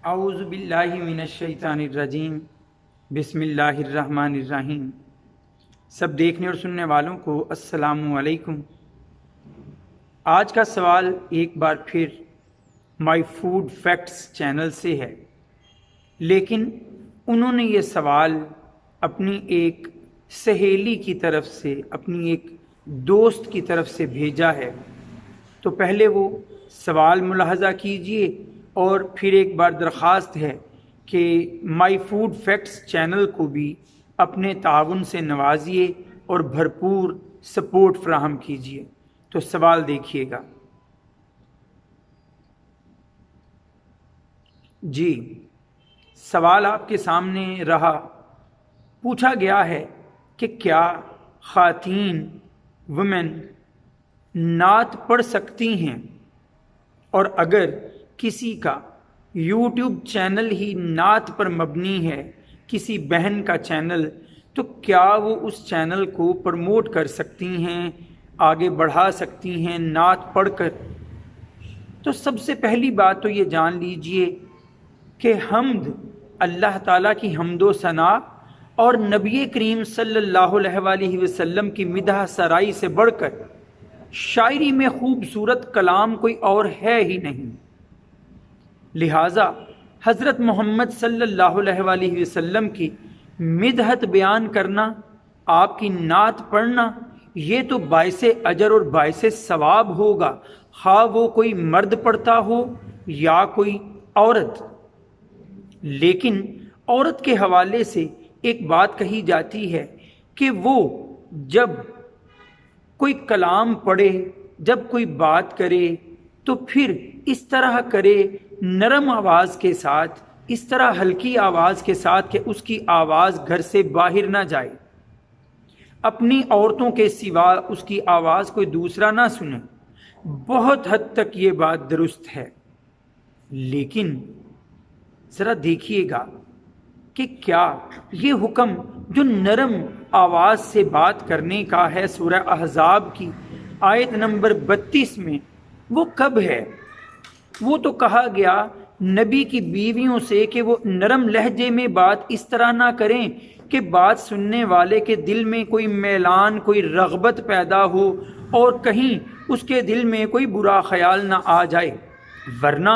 اعوذ باللہ من الشیطان الرجیم بسم اللہ الرحمن الرحیم۔ سب دیکھنے اور سننے والوں کو السلام علیکم۔ آج کا سوال ایک بار پھر مائی فوڈ فیکٹس چینل سے ہے، لیکن انہوں نے یہ سوال اپنی ایک سہیلی کی طرف سے، اپنی ایک دوست کی طرف سے بھیجا ہے۔ تو پہلے وہ سوال ملاحظہ کیجئے اور پھر ایک بار درخواست ہے کہ مائی فوڈ فیکٹس چینل کو بھی اپنے تعاون سے نوازیے اور بھرپور سپورٹ فراہم کیجیے۔ تو سوال دیکھیے گا جی، سوال آپ کے سامنے رہا۔ پوچھا گیا ہے کہ کیا خواتین ویمن نعت پڑھ سکتی ہیں، اور اگر کسی کا یوٹیوب چینل ہی نعت پر مبنی ہے، کسی بہن کا چینل، تو کیا وہ اس چینل کو پروموٹ کر سکتی ہیں، آگے بڑھا سکتی ہیں نعت پڑھ کر؟ تو سب سے پہلی بات تو یہ جان لیجئے کہ حمد، اللہ تعالیٰ کی حمد و ثنا اور نبی کریم صلی اللہ علیہ وآلہ وسلم کی مدح سرائی سے بڑھ کر شاعری میں خوبصورت کلام کوئی اور ہے ہی نہیں۔ لہٰذا حضرت محمد صلی اللہ علیہ وآلہ وسلم کی مدحت بیان کرنا، آپ کی نعت پڑھنا، یہ تو باعث اجر اور باعث ثواب ہوگا، خواہ وہ کوئی مرد پڑھتا ہو یا کوئی عورت۔ لیکن عورت کے حوالے سے ایک بات کہی جاتی ہے کہ وہ جب کوئی کلام پڑھے، جب کوئی بات کرے، تو پھر اس طرح کرے نرم آواز کے ساتھ، اس طرح ہلکی آواز کے ساتھ کہ اس کی آواز گھر سے باہر نہ جائے، اپنی عورتوں کے سوا اس کی آواز کوئی دوسرا نہ سنے۔ بہت حد تک یہ بات درست ہے، لیکن ذرا دیکھیے گا کہ کیا یہ حکم جو نرم آواز سے بات کرنے کا ہے سورہ احزاب کی آیت نمبر 32 میں، وہ کب ہے؟ وہ تو کہا گیا نبی کی بیویوں سے کہ وہ نرم لہجے میں بات اس طرح نہ کریں کہ بات سننے والے کے دل میں کوئی میلان، کوئی رغبت پیدا ہو اور کہیں اس کے دل میں کوئی برا خیال نہ آ جائے۔ ورنہ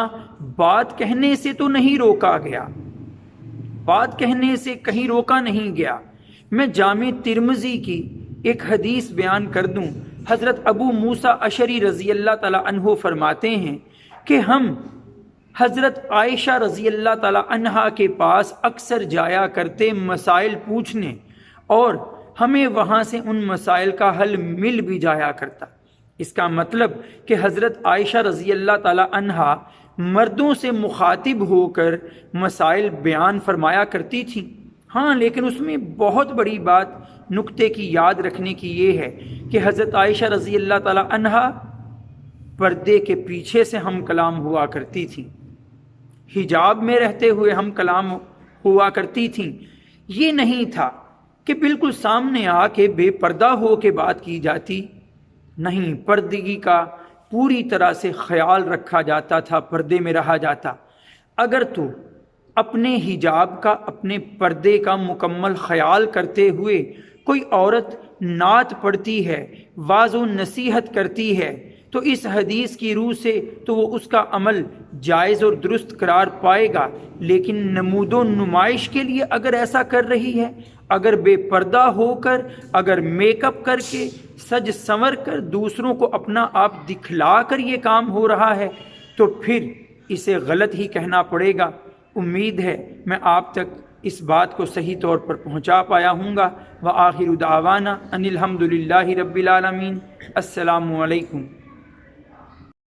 بات کہنے سے تو نہیں روکا گیا، بات کہنے سے کہیں روکا نہیں گیا۔ میں جامع ترمذی کی ایک حدیث بیان کر دوں۔ حضرت ابو موسیٰ اشعری رضی اللہ تعالیٰ عنہ فرماتے ہیں کہ ہم حضرت عائشہ رضی اللہ تعالیٰ عنہا کے پاس اکثر جایا کرتے مسائل پوچھنے، اور ہمیں وہاں سے ان مسائل کا حل مل بھی جایا کرتا۔ اس کا مطلب کہ حضرت عائشہ رضی اللہ تعالیٰ عنہا مردوں سے مخاطب ہو کر مسائل بیان فرمایا کرتی تھیں۔ ہاں، لیکن اس میں بہت بڑی بات نکتے کی یاد رکھنے کی یہ ہے کہ حضرت عائشہ رضی اللہ تعالیٰ عنہا پردے کے پیچھے سے ہم کلام ہوا کرتی تھیں، حجاب میں رہتے ہوئے ہم کلام ہوا کرتی تھیں۔ یہ نہیں تھا کہ بالکل سامنے آ کے بے پردہ ہو کے بات کی جاتی، نہیں، پردگی کا پوری طرح سے خیال رکھا جاتا تھا، پردے میں رہا جاتا۔ اگر تو اپنے حجاب کا، اپنے پردے کا مکمل خیال کرتے ہوئے کوئی عورت نعت پڑھتی ہے، واعظ و نصیحت کرتی ہے، تو اس حدیث کی روح سے تو وہ اس کا عمل جائز اور درست قرار پائے گا۔ لیکن نمود و نمائش کے لیے اگر ایسا کر رہی ہے، اگر بے پردہ ہو کر، اگر میک اپ کر کے، سج سنور کر، دوسروں کو اپنا آپ دکھلا کر یہ کام ہو رہا ہے، تو پھر اسے غلط ہی کہنا پڑے گا۔ امید ہے میں آپ تک اس بات کو صحیح طور پر پہنچا پایا ہوں گا۔ وآخر دعوانا ان الحمد للہ رب العالمین۔ السلام علیکم۔